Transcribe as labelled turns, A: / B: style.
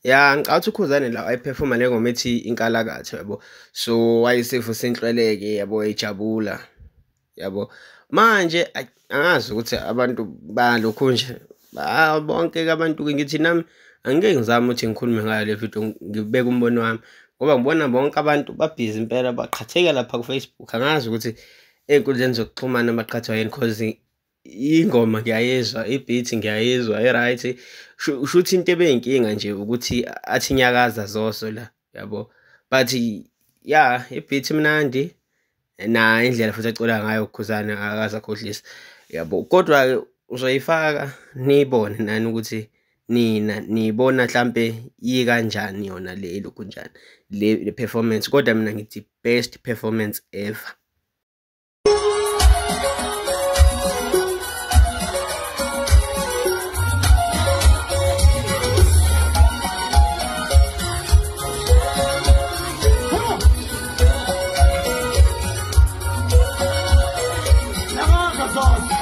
A: Ya ngicabanga ukuthi uKhuzani la wayephefoma le ngoma ethi inkalakatha yabo. So wayesivuse inhlweleke yabo ejabula yabo. Manje angazi ukuthi abantu balokhu nje bonke-ke abantu-ke ngithi nami angeke ngizame ukuthi ngikhulume ngayo le video ngibeke umbono wami ngoba ngibona bonke abantu babhizi impela baqhatheka lapha ku-Facebook. Angazi ukuthi ey'nkundleni zokuxhumana baqhathwa yini cause ingoma ngiyayizwa, i-beat ngiyayizwa i-right. Shuthi into ebeyinkinga nje ukuthi athi nyakaza zoso la yabo. But ya i-beat imnandi na indlela futhi acula ngayo uKhuzani akaze akhohlisa yabo. Kodwa-ke uzoyifaka niyibone nani ukuthi nina niyibona mhlampe ikanjani yona le lokhu njani le performance, kodwa mina ngithi best performance ever.
B: Song.